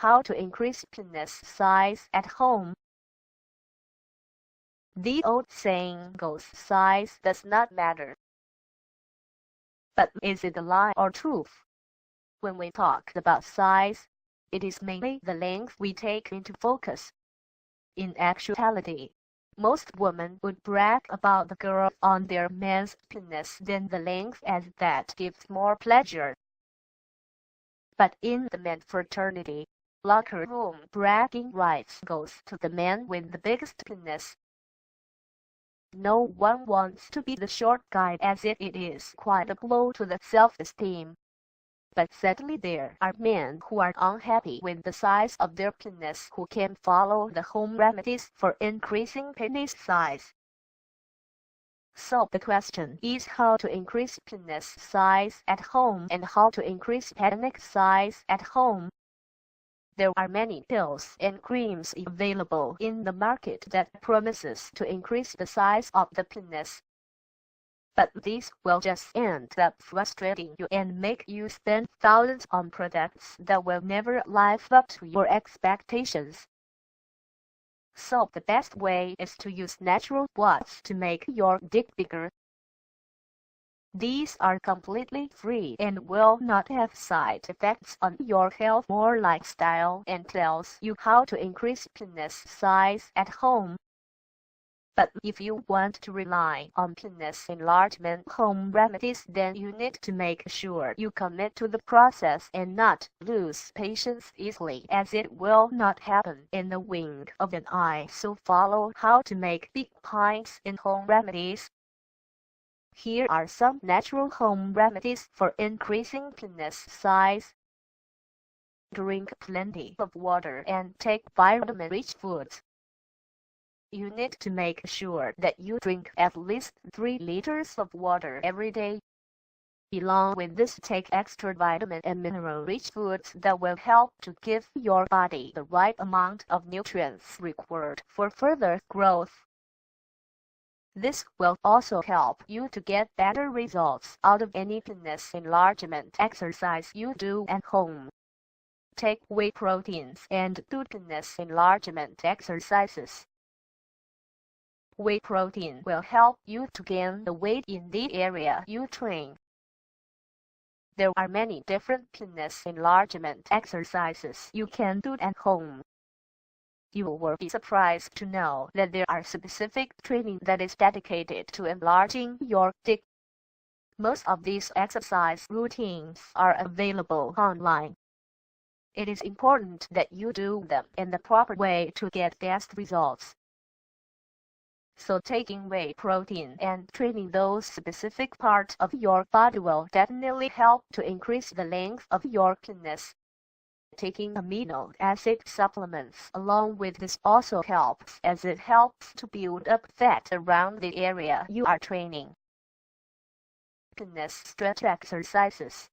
how to increase penis size at home. The old saying goes, size does not matter. But is it a lie or truth? When we talk about size, it is mainly the length we take into focus. In actuality, most women would brag about the girth on their man's penis than the length, as that gives more pleasure. But in the men fraternity, locker room bragging rights goes to the man with the biggest penis. No one wants to be the short guy, as it is quite a blow to the self-esteem. But sadly there are men who are unhappy with the size of their penis who can follow the home remedies for increasing penis size. So the question is how to increase penis size at home and how to increase penile size at home. There are many pills and creams available in the market that promises to increase the size of the penis. But these will just end up frustrating you and make you spend thousands on products that will never live up to your expectations. So the best way is to use natural wads to make your dick bigger. These are completely free and will not have side effects on your health or lifestyle and tells you how to increase penis size at home. But if you want to rely on penis enlargement home remedies, then you need to make sure you commit to the process and not lose patience easily, as it will not happen in the wink of an eye. So follow how to make big pints in home remedies. Here are some natural home remedies for increasing penis size. Drink plenty of water and take vitamin-rich foods. You need to make sure that you drink at least 3 liters of water every day. Along with this, take extra vitamin and mineral-rich foods that will help to give your body the right amount of nutrients required for further growth. This will also help you to get better results out of any penis enlargement exercise you do at home. Take whey proteins and do penis enlargement exercises. Whey protein will help you to gain the weight in the area you train. There are many different penis enlargement exercises you can do at home. You will be surprised to know that there are specific training that is dedicated to enlarging your dick. Most of these exercise routines are available online. It is important that you do them in the proper way to get best results. So taking whey protein and training those specific parts of your body will definitely help to increase the length of your penis. Taking amino acid supplements along with this also helps, as it helps to build up fat around the area you are training. Penis stretch exercises.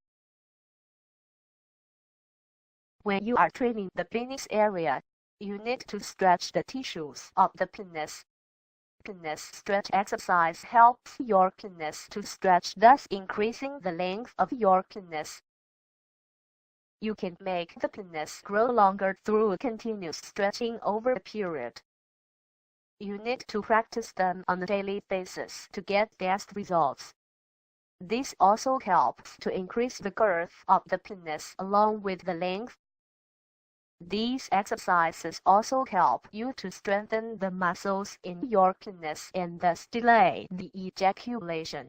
When you are training the penis area, you need to stretch the tissues of the penis. Penis stretch exercise helps your penis to stretch, thus increasing the length of your penis. You can make the penis grow longer through continuous stretching over a period. You need to practice them on a daily basis to get best results. This also helps to increase the girth of the penis along with the length. These exercises also help you to strengthen the muscles in your penis and thus delay the ejaculation.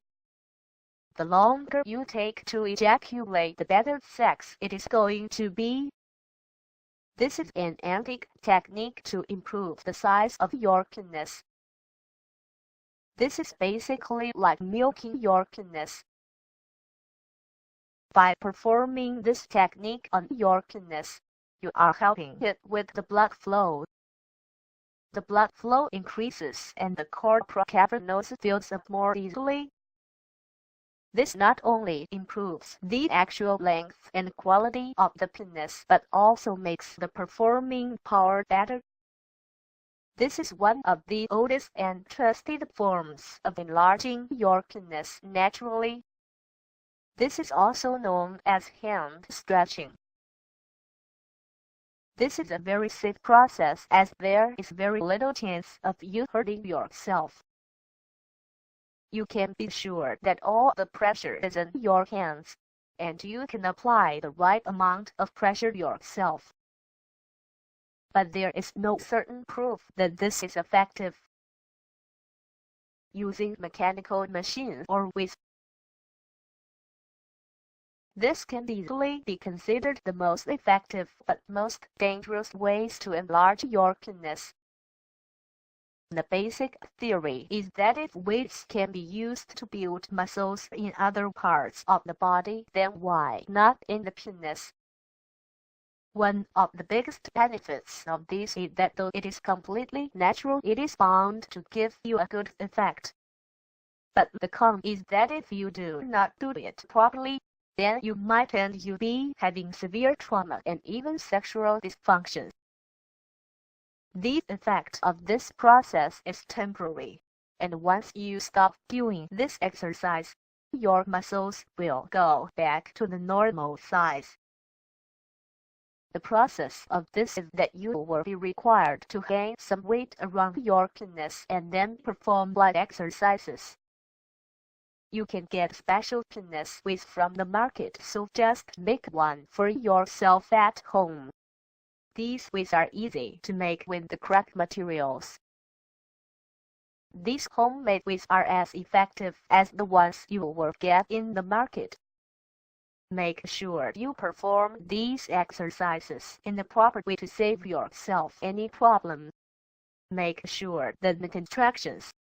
The longer you take to ejaculate, the better sex it is going to be. This is an antique technique to improve the size of your penis. This is basically like milking your penis. By performing this technique on your penis, you are helping it with the blood flow. The blood flow increases and the corpora cavernosa fills up more easily. This not only improves the actual length and quality of the penis, but also makes the performing power better. This is one of the oldest and trusted forms of enlarging your penis naturally. This is also known as hand stretching. This is a very safe process as there is very little chance of you hurting yourself. You can be sure that all the pressure is in your hands, and you can apply the right amount of pressure yourself. But there is no certain proof that this is effective. Using mechanical machines or with this can easily be considered the most effective but most dangerous ways to enlarge your penis. The basic theory is that if weights can be used to build muscles in other parts of the body, then why not in the penis? One of the biggest benefits of this is that though it is completely natural, it is bound to give you a good effect. But the con is that if you do not do it properly, then you might end up having severe trauma and even sexual dysfunction. The effect of this process is temporary, and once you stop doing this exercise, your muscles will go back to the normal size. The process of this is that you will be required to gain some weight around your penis and then perform light exercises. You can get special penis weights from the market, so just make one for yourself at home. These weights are easy to make with the correct materials. These homemade weights are as effective as the ones you will get in the market. Make sure you perform these exercises in the proper way to save yourself any problem. Make sure that the contractions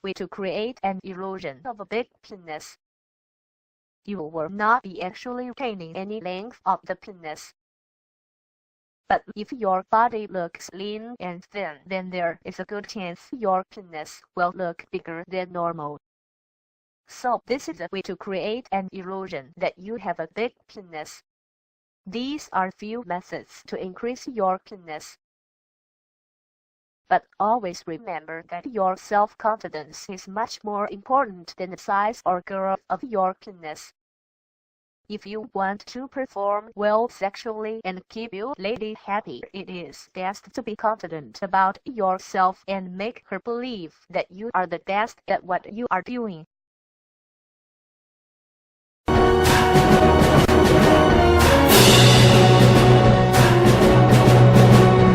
way to create an illusion of a big penis. You will not be actually retaining any length of the penis. But if your body looks lean and thin, then there is a good chance your penis will look bigger than normal. So this is a way to create an illusion that you have a big penis. These are few methods to increase your penis. But always remember that your self-confidence is much more important than the size or girth of your penis. If you want to perform well sexually and keep your lady happy, it is best to be confident about yourself and make her believe that you are the best at what you are doing.